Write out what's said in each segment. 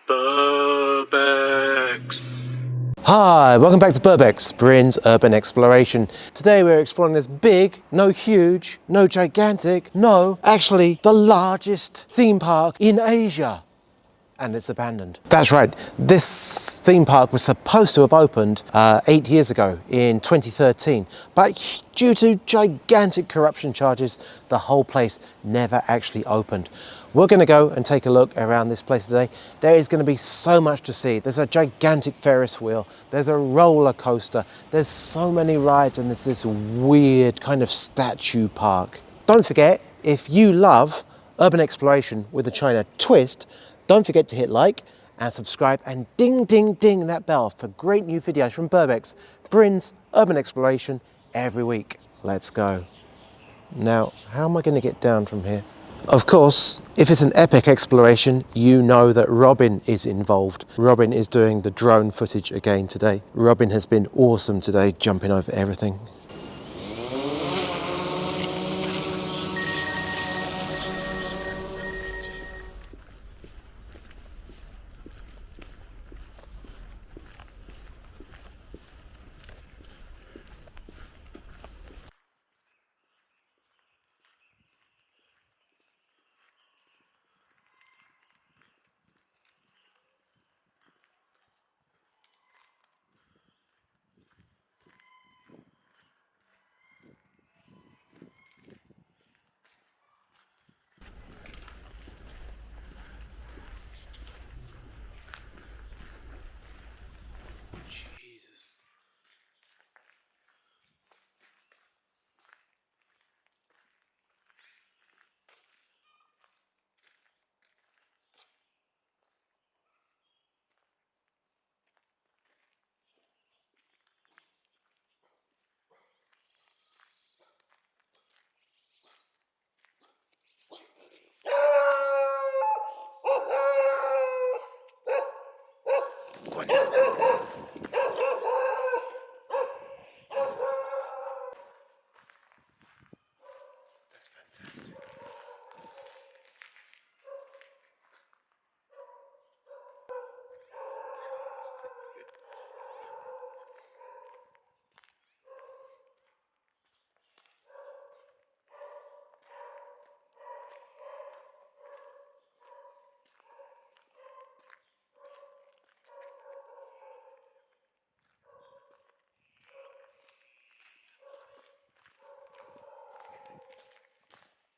Burbex. Hi, welcome back to Burbex, Brin's Urban Exploration. Today we're exploring this big, no huge, no gigantic, no, actually the largest theme park in Asia. And it's abandoned. That's right, this theme park was supposed to have opened 8 years ago in 2013, but due to gigantic corruption charges, the whole place never actually opened. We're going to go and take a look around this place today. There is going to be so much to see. There's a gigantic Ferris wheel, there's a roller coaster, there's so many rides, and there's this weird kind of statue park. Don't forget, if you love urban exploration with a China twist, don't forget to hit like and subscribe and ding, ding, ding that bell for great new videos from Burbex, Brin's Urban Exploration every week. Let's go. Now, how am I going to get down from here? Of course, if it's an epic exploration, you know that Robin is involved. Robin is doing the drone footage again today. Robin has been awesome today, jumping over everything.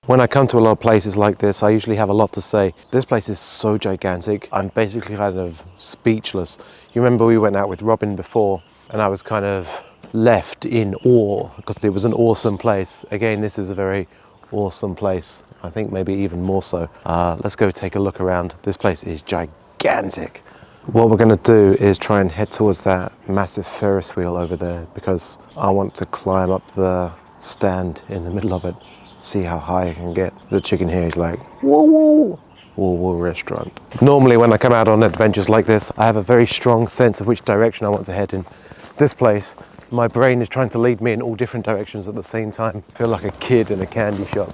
When I come to a lot of places like this, I usually have a lot to say. This place is so gigantic, I'm basically kind of speechless. You remember we went out with Robin before, and I was kind of left in awe because it was an awesome place. Again, this is a very awesome place. I think maybe even more so. Let's go take a look around. This place is gigantic. What we're going to do is try and head towards that massive Ferris wheel over there because I want to climb up the stand in the middle of it. See how high I can get. The chicken here is like, whoa, whoa, whoa, whoa restaurant. Normally when I come out on adventures like this, I have a very strong sense of which direction I want to head in. This place, my brain is trying to lead me in all different directions at the same time. I feel like a kid in a candy shop.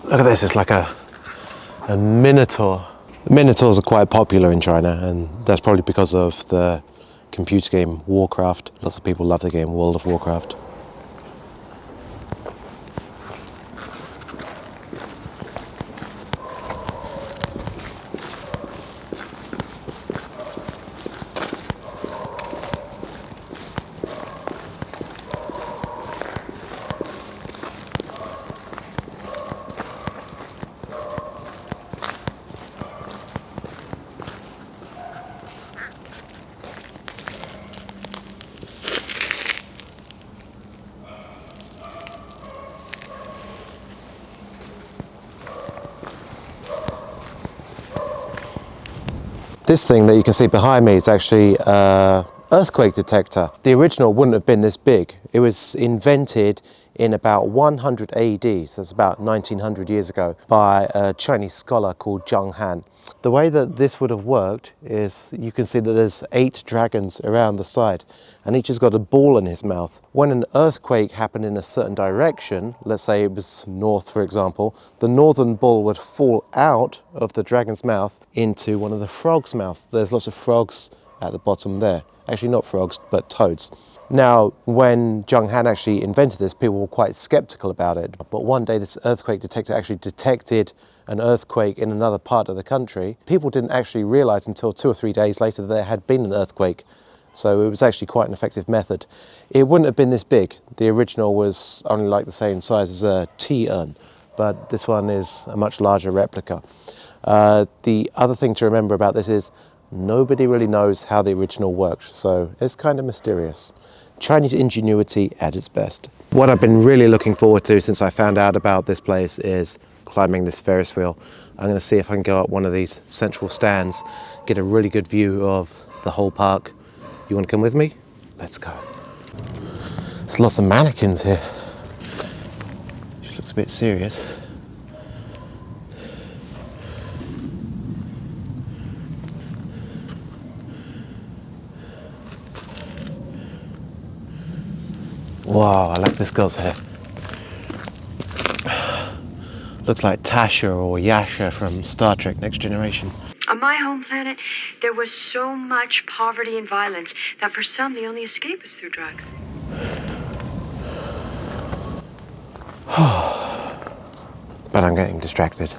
Look at this, it's like a minotaur. Minotaurs are quite popular in China, and that's probably because of the computer game Warcraft. Lots of people love the game World of Warcraft. This thing that you can see behind me is actually earthquake detector. The original wouldn't have been this big. It was invented in about 100 AD, so it's about 1900 years ago, by a Chinese scholar called Zheng Han. The way that this would have worked is you can see that there's 8 dragons around the side and each has got a ball in his mouth. When an earthquake happened in a certain direction, let's say it was north for example, the northern ball would fall out of the dragon's mouth into one of the frog's mouth. There's lots of frogs at the bottom there. Actually not frogs, but toads. Now, when Zheng Han actually invented this, people were quite skeptical about it. But one day this earthquake detector actually detected an earthquake in another part of the country. People didn't actually realize until 2 or 3 days later that there had been an earthquake. So it was actually quite an effective method. It wouldn't have been this big. The original was only like the same size as a tea urn, but this one is a much larger replica. The other thing to remember about this is nobody really knows how the original worked, so it's kind of mysterious. Chinese ingenuity at its best. What I've been really looking forward to since I found out about this place is climbing this Ferris wheel. I'm going to see if I can go up one of these central stands, get a really good view of the whole park. You want to come with me? Let's go. There's lots of mannequins here. She looks a bit serious. Wow, I like this girl's hair. Looks like Tasha or Yasha from Star Trek Next Generation. On my home planet, there was so much poverty and violence that for some, the only escape is through drugs. But I'm getting distracted.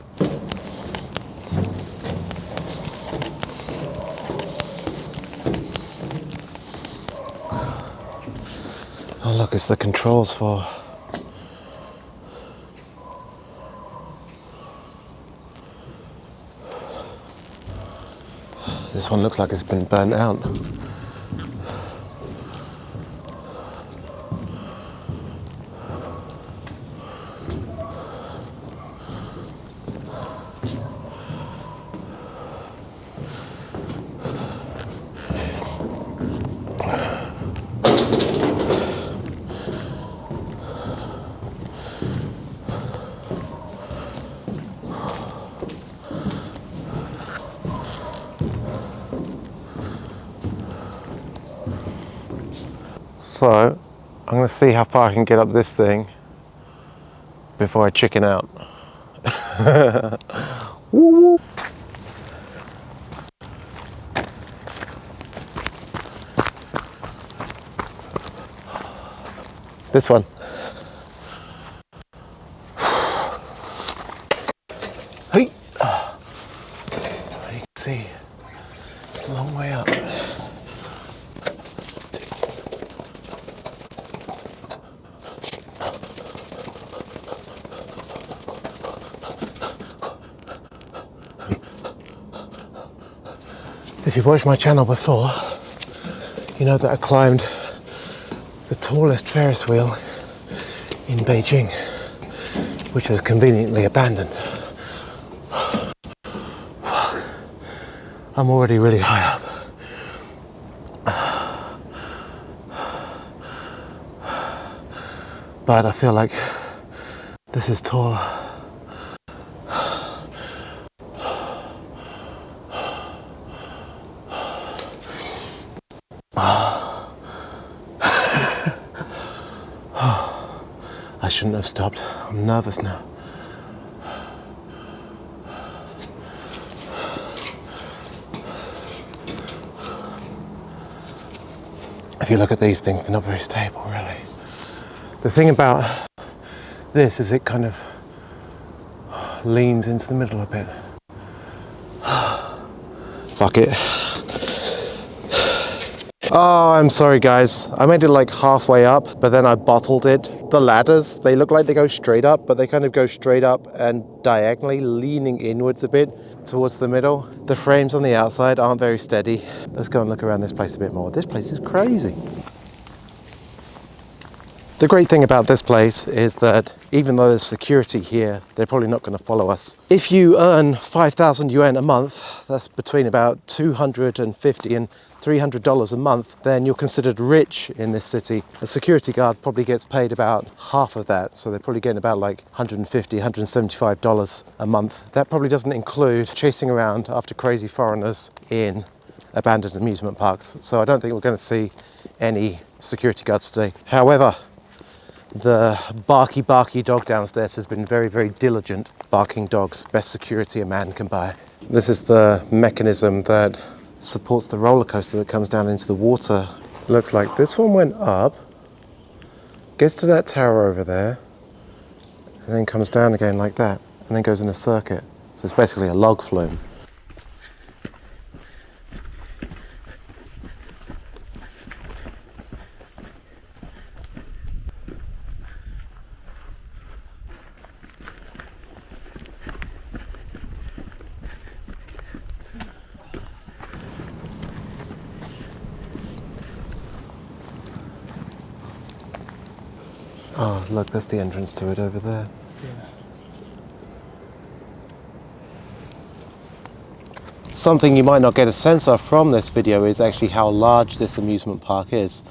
Oh look, it's the controls for... This one looks like it's been burnt out. So, I'm going to see how far I can get up this thing before I chicken out. Woo woo. This one. Hey. You can see, a long way up. If you've watched my channel before, you know that I climbed the tallest Ferris wheel in Beijing, which was conveniently abandoned. I'm already really high up. But I feel like this is taller. I shouldn't have stopped. I'm nervous now. If you look at these things, they're not very stable, really. The thing about this is it kind of leans into the middle a bit. Fuck it. Oh, I'm sorry guys. I made it like halfway up, but then I bottled it. The ladders, they look like they go straight up, but they kind of go straight up and diagonally, leaning inwards a bit towards the middle. The frames on the outside aren't very steady. Let's go and look around this place a bit more. This place is crazy. The great thing about this place is that even though there's security here, they're probably not going to follow us. If you earn 5,000 yuan a month, that's between about $250 and $300 a month, then you're considered rich in this city. A security guard probably gets paid about half of that, so they're probably getting about like $150, $175 a month. That probably doesn't include chasing around after crazy foreigners in abandoned amusement parks. So I don't think we're going to see any security guards today. However, the barky dog downstairs has been very, very diligent. Barking dogs, best security a man can buy. This is the mechanism that supports the roller coaster that comes down into the water. Looks like this one went up, gets to that tower over there, and then comes down again like that, and then goes in a circuit. So it's basically a log flume. Oh, look, that's the entrance to it over there. Yeah. Something you might not get a sense of from this video is actually how large this amusement park is.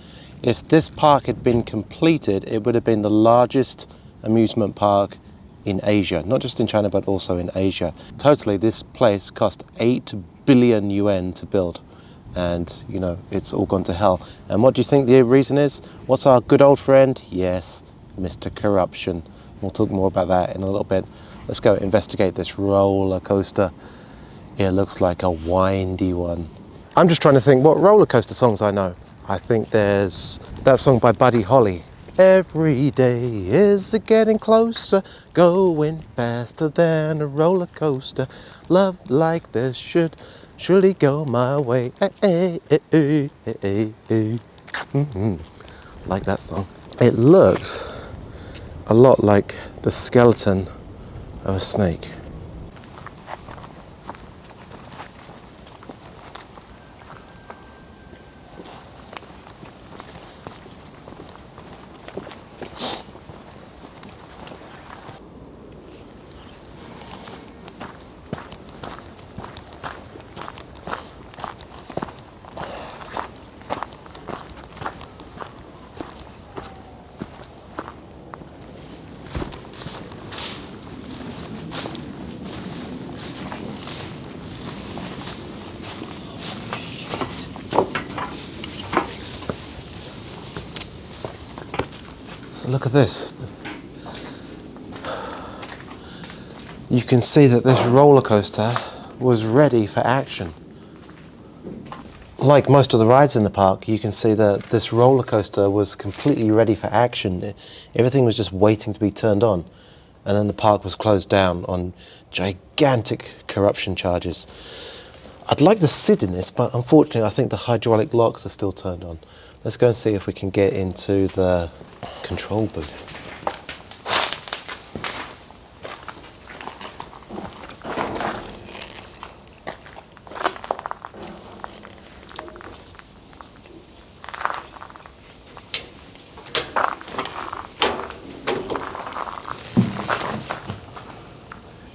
If this park had been completed, it would have been the largest amusement park in Asia, not just in China, but also in Asia. Totally, this place cost 8 billion yuan to build. And, you know, it's all gone to hell. And what do you think the reason is? What's our good old friend? Yes, Mr. Corruption. We'll talk more about that in a little bit. Let's go investigate this roller coaster. It looks like a windy one. I'm just trying to think what roller coaster songs I know. I think there's that song by Buddy Holly. Every day is getting closer, going faster than a roller coaster. Love like this should surely go my way. Like that song. It looks a lot like the skeleton of a snake. So look at this. You can see that this roller coaster was ready for action. Like most of the rides in the park, you can see that this roller coaster was completely ready for action. Everything was just waiting to be turned on. And then the park was closed down on gigantic corruption charges. I'd like to sit in this, but unfortunately I think the hydraulic locks are still turned on. Let's go and see if we can get into the control booth.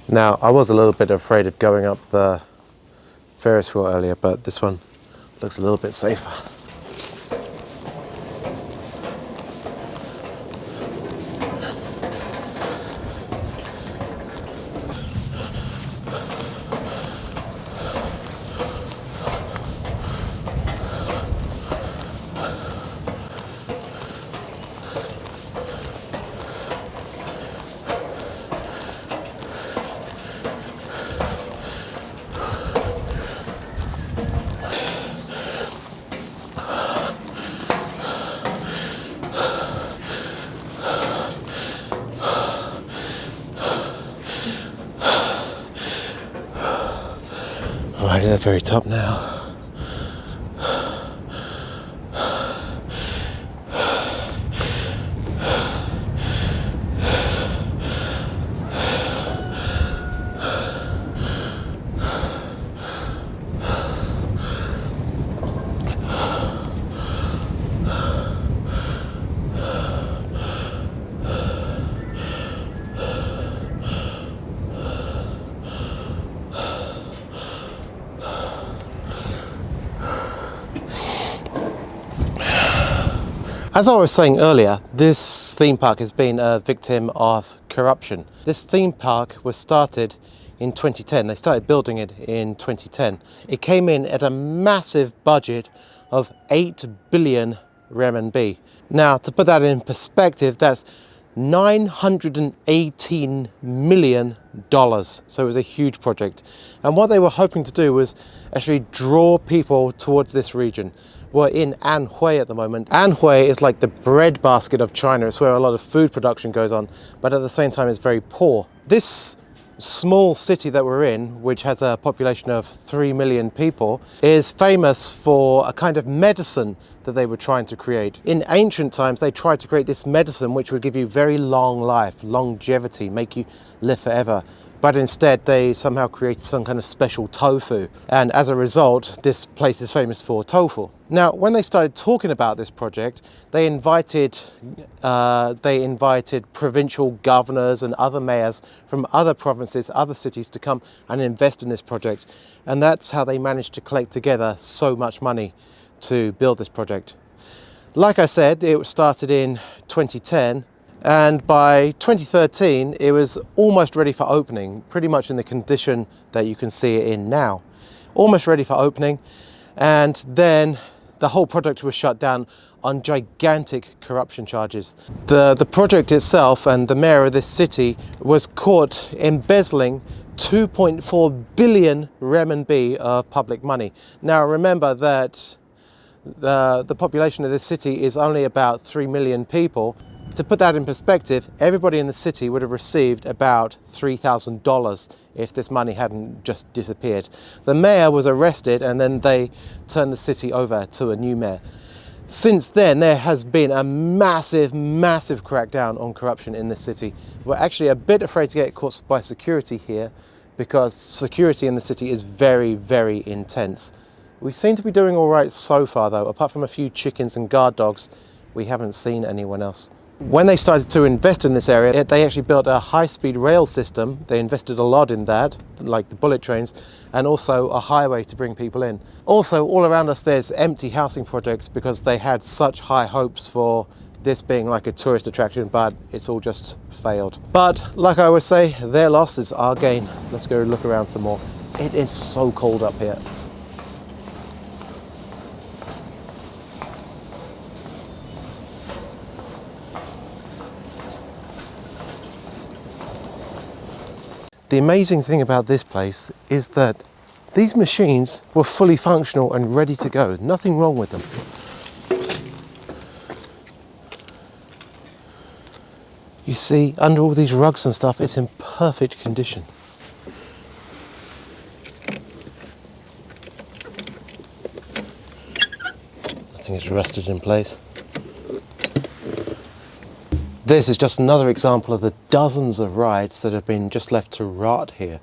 Now, I was a little bit afraid of going up the Ferris wheel earlier, but this one looks a little bit safer. Right at the very top now. As I was saying earlier, this theme park has been a victim of corruption. This theme park was started in 2010. They started building it in 2010. It came in at a massive budget of 8 billion renminbi. Now, to put that in perspective, that's $918 million. So it was a huge project. And what they were hoping to do was actually draw people towards this region. We're in Anhui at the moment. Anhui is like the breadbasket of China. It's where a lot of food production goes on, but at the same time it's very poor. This small city that we're in, which has a population of 3 million people, is famous for a kind of medicine that they were trying to create. In ancient times, they tried to create this medicine which would give you very long life, longevity, make you live forever. But instead, they somehow created some kind of special tofu. And as a result, this place is famous for tofu. Now, when they started talking about this project, they invited provincial governors and other mayors from other provinces, other cities to come and invest in this project. And that's how they managed to collect together so much money to build this project. Like I said, it started in 2010. And by 2013, it was almost ready for opening, pretty much in the condition that you can see it in now. Almost ready for opening. And then the whole project was shut down on gigantic corruption charges. The project itself and the mayor of this city was caught embezzling 2.4 billion renminbi of public money. Now remember that the population of this city is only about 3 million people. To put that in perspective, everybody in the city would have received about $3,000 if this money hadn't just disappeared. The mayor was arrested and then they turned the city over to a new mayor. Since then, there has been a massive, massive crackdown on corruption in this city. We're actually a bit afraid to get caught by security here because security in the city is very, very intense. We seem to be doing all right so far though. Apart from a few chickens and guard dogs, we haven't seen anyone else. When they started to invest in this area, they actually built a high-speed rail system. They invested a lot in that, like the bullet trains, and also a highway to bring people in. Also, all around us there's empty housing projects because they had such high hopes for this being like a tourist attraction, but it's all just failed. But like I always say, their loss is our gain. Let's go look around some more. It is so cold up here. The amazing thing about this place is that these machines were fully functional and ready to go. Nothing wrong with them. You see, under all these rugs and stuff, it's in perfect condition. Nothing is rusted in place. This is just another example of the dozens of rides that have been just left to rot here.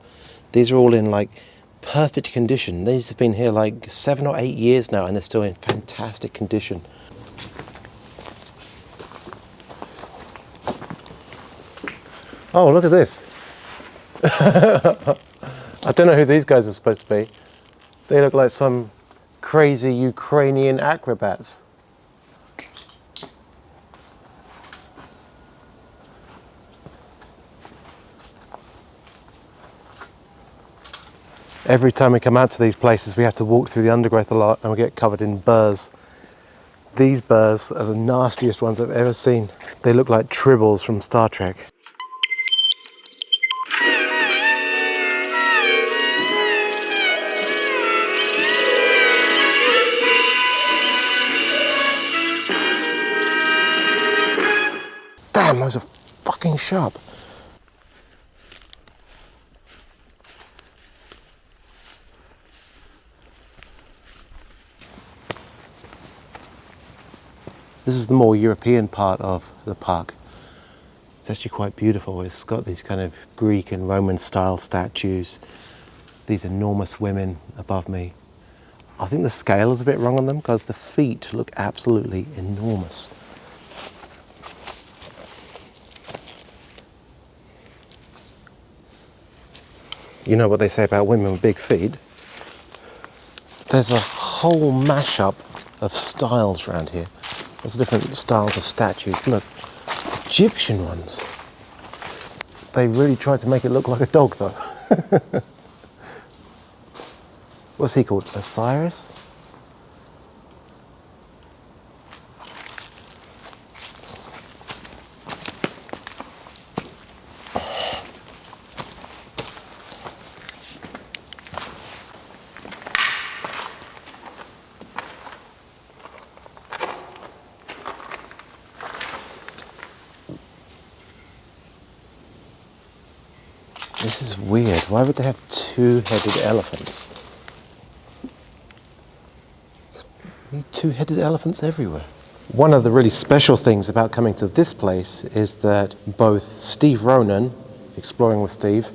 These are all in like perfect condition. These have been here like 7 or 8 years now and they're still in fantastic condition. Oh, look at this. I don't know who these guys are supposed to be. They look like some crazy Ukrainian acrobats. Every time we come out to these places, we have to walk through the undergrowth a lot and we get covered in burrs. These burrs are the nastiest ones I've ever seen. They look like tribbles from Star Trek. Damn, those are fucking sharp. This is the more European part of the park. It's actually quite beautiful. It's got these kind of Greek and Roman style statues. These enormous women above me. I think the scale is a bit wrong on them because the feet look absolutely enormous. You know what they say about women with big feet? There's a whole mashup of styles around here. Lots of different styles of statues. Look, Egyptian ones. They really tried to make it look like a dog though. What's he called? Osiris? This is weird. Why would they have two-headed elephants? These two-headed elephants everywhere. One of the really special things about coming to this place is that both Steve Ronan, Exploring with Steve,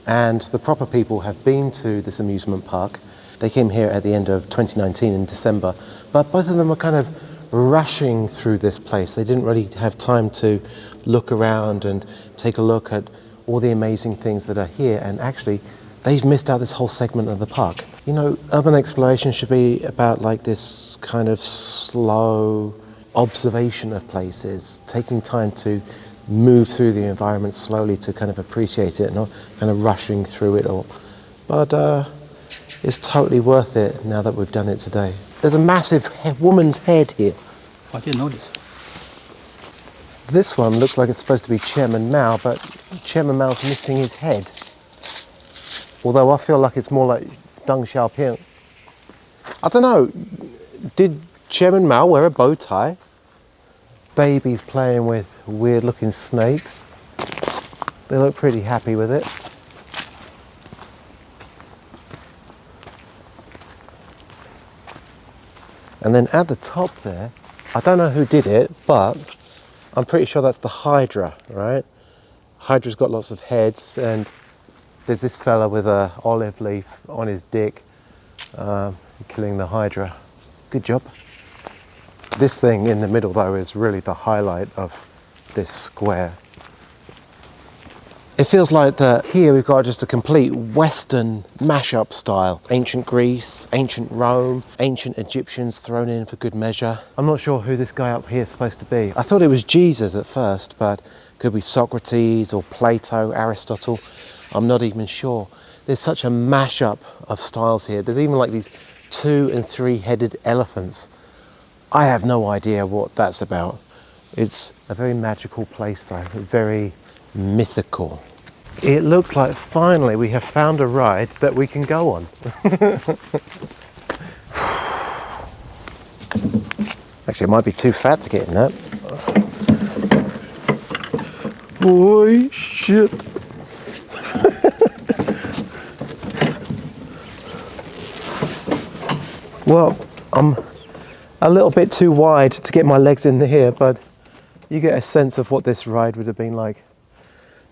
and the Proper People have been to this amusement park. They came here at the end of 2019 in December, but both of them were kind of rushing through this place. They didn't really have time to look around and take a look at all the amazing things that are here, and actually they've missed out this whole segment of the park. You know, urban exploration should be about like this kind of slow observation of places, taking time to move through the environment slowly to kind of appreciate it, not kind of rushing through it all. But it's totally worth it now that we've done it today. There's a massive woman's head here. I didn't notice. This one looks like it's supposed to be Chairman Mao, but Chairman Mao's missing his head. Although I feel like it's more like Deng Xiaoping. I don't know, did Chairman Mao wear a bow tie? Babies playing with weird looking snakes. They look pretty happy with it. And then at the top there, I don't know who did it, but I'm pretty sure that's the Hydra, right? Hydra's got lots of heads, and there's this fella with a olive leaf on his dick, killing the Hydra. Good job. This thing in the middle though is really the highlight of this square. It feels like that here we've got just a complete Western mashup style. Ancient Greece, ancient Rome, ancient Egyptians thrown in for good measure. I'm not sure who this guy up here is supposed to be. I thought it was Jesus at first, but could be Socrates or Plato, Aristotle. I'm not even sure. There's such a mashup of styles here. There's even like these 2- and 3-headed elephants. I have no idea what that's about. It's a very magical place though, very mythical. It looks like finally we have found a ride that we can go on. Actually, it might be too fat to get in that. Boy, shit. Well, I'm a little bit too wide to get my legs in here, but you get a sense of what this ride would have been like.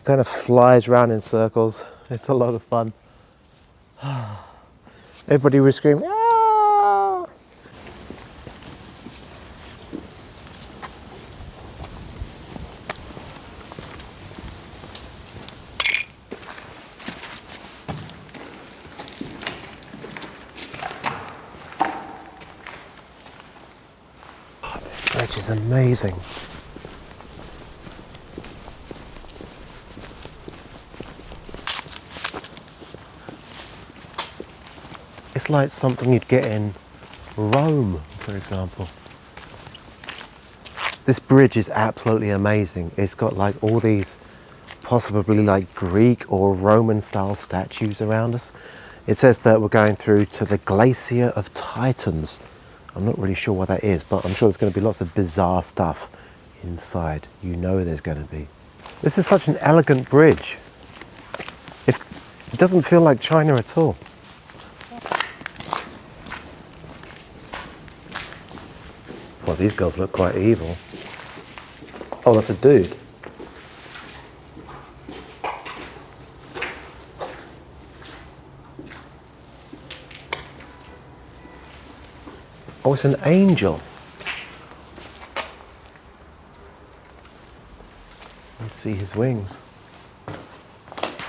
Kind of flies around in circles. It's a lot of fun. Everybody was screaming, "Ah!" Oh, this bridge is amazing. It's like something you'd get in Rome, for example. This bridge is absolutely amazing. It's got like all these possibly like Greek or Roman style statues around us. It says that we're going through to the Glacier of Titans. I'm not really sure what that is, but I'm sure there's going to be lots of bizarre stuff inside. You know there's going to be. This is such an elegant bridge. It doesn't feel like China at all. Well, these girls look quite evil. Oh, that's a dude. Oh, it's an angel. Let's see his wings.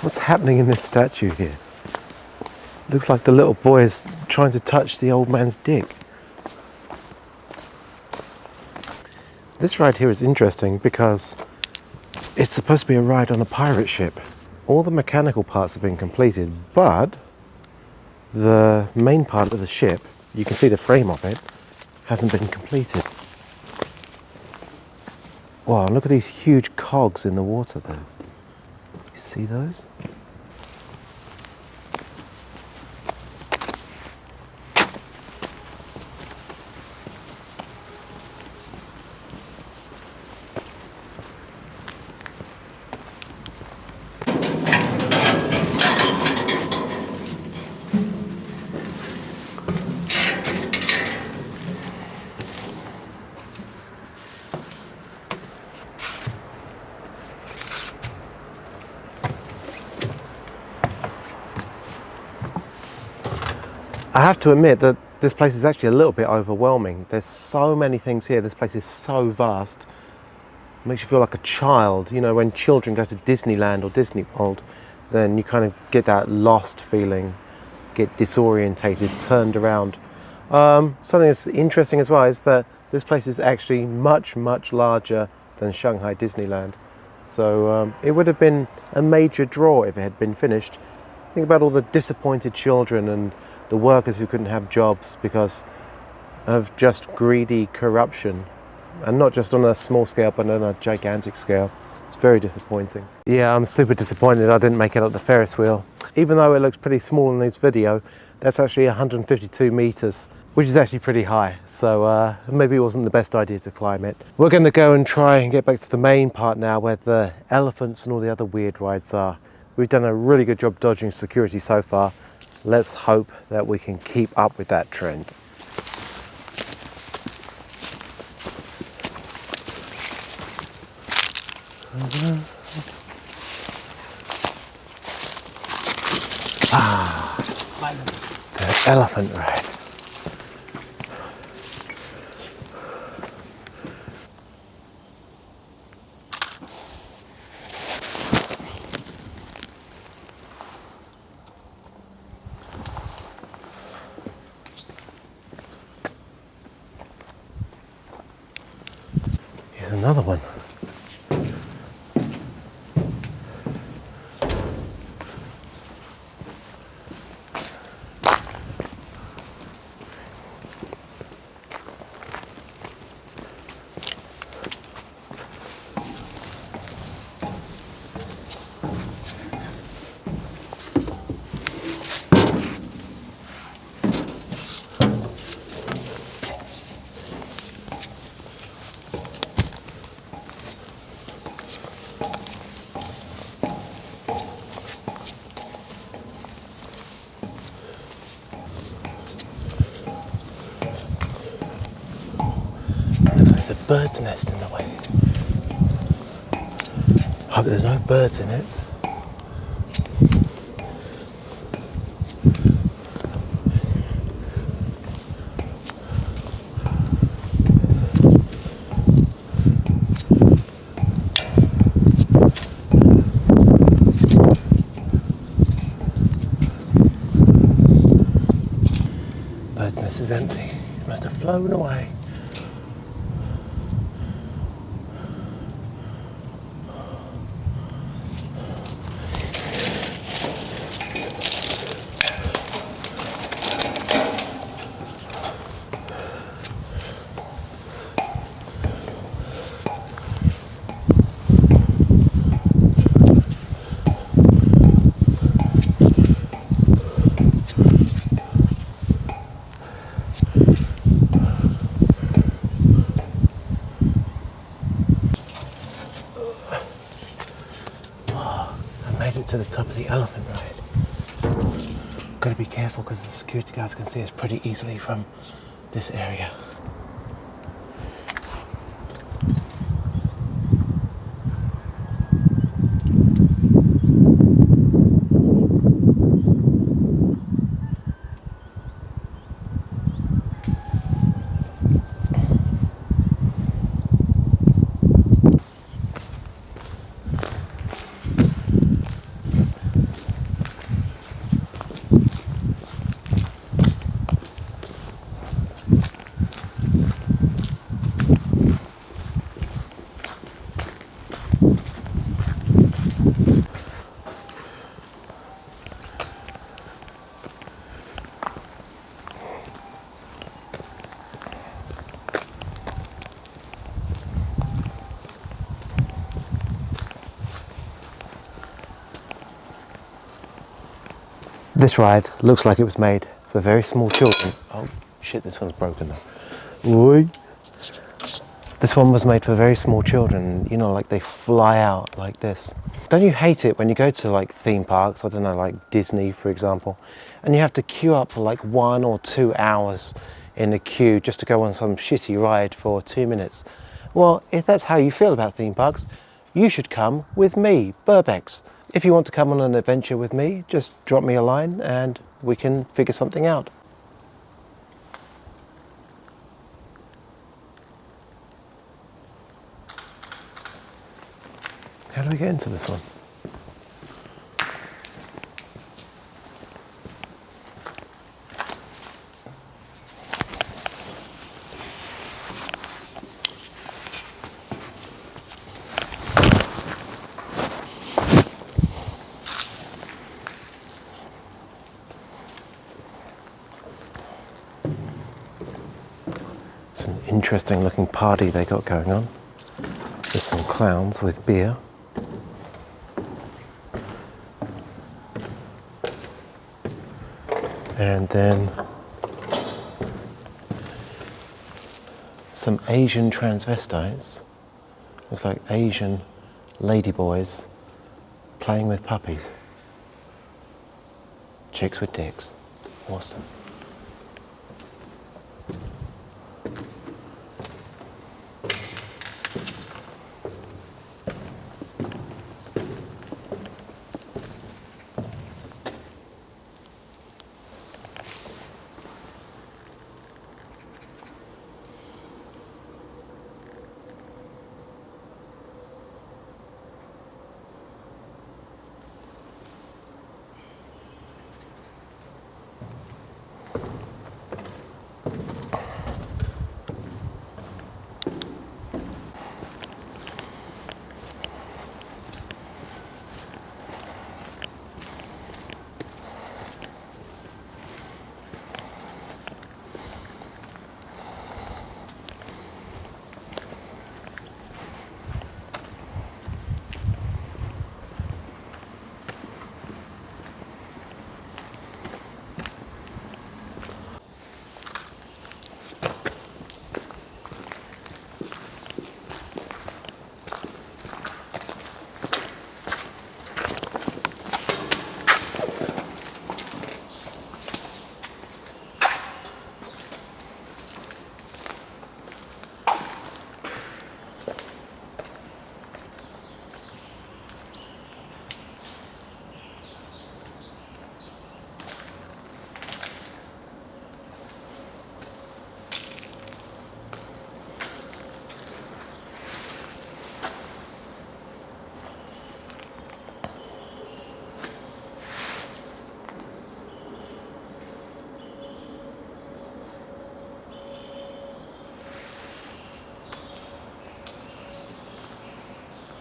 What's happening in this statue here? Looks like the little boy is trying to touch the old man's dick. This ride here is interesting because it's supposed to be a ride on a pirate ship. All the mechanical parts have been completed, but the main part of the ship, you can see the frame of it, hasn't been completed. Wow, look at these huge cogs in the water there. You see those? I have to admit that this place is actually a little bit overwhelming. There's so many things here. This place is so vast. It makes you feel like a child. You know, when children go to Disneyland or Disney World, then you kind of get that lost feeling, get disorientated, turned around. Something that's interesting as well is that this place is actually much, much larger than Shanghai Disneyland. So it would have been a major draw if it had been finished. Think about all the disappointed children and the workers who couldn't have jobs because of just greedy corruption, and not just on a small scale but on a gigantic scale. It's very disappointing. Yeah, I'm super disappointed I didn't make it up the Ferris wheel. Even though it looks pretty small in this video, that's actually 152 meters, which is actually pretty high. So maybe it wasn't the best idea to climb it. We're going to go and try and get back to the main part now where the elephants and all the other weird rides are. We've done a really good job dodging security so far. Let's hope that we can keep up with that trend. The elephant ride. Here's another one. There's a bird's nest in the way. Hope there's no birds in it. Bird's nest is empty. It must have flown away. To the top of the elephant ride. Got to be careful because the security guards can see us pretty easily from this area. This ride looks like it was made for very small children. Oh shit, this one's broken now. Oi. This one was made for very small children, you know, like they fly out like this. Don't you hate it when you go to like theme parks, I don't know, like Disney for example, and you have to queue up for like 1 or 2 hours in the queue just to go on some shitty ride for 2 minutes? Well, if that's how you feel about theme parks, you should come with me, Burbex. If you want to come on an adventure with me, just drop me a line and we can figure something out. How do we get into this one? It's an interesting looking party they got going on. There's some clowns with beer. And then some Asian transvestites, looks like Asian ladyboys playing with puppies. Chicks with dicks. Awesome.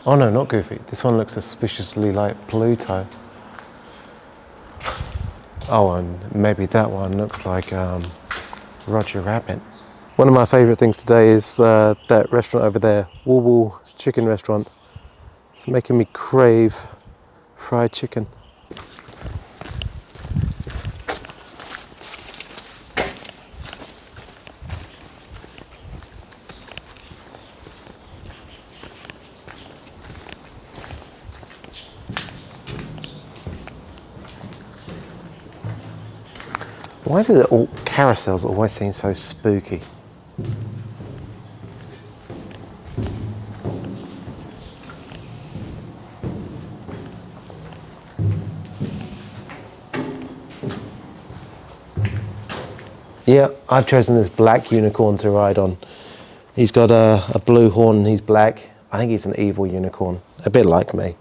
Oh no, not Goofy. This one looks suspiciously like Pluto. Oh, and maybe that one looks like Roger Rabbit. One of my favourite things today is that restaurant over there, Woo Woo Chicken Restaurant. It's making me crave fried chicken. Why is it that all carousels always seem so spooky? Yeah, I've chosen this black unicorn to ride on. He's got a blue horn and he's black. I think he's an evil unicorn, a bit like me.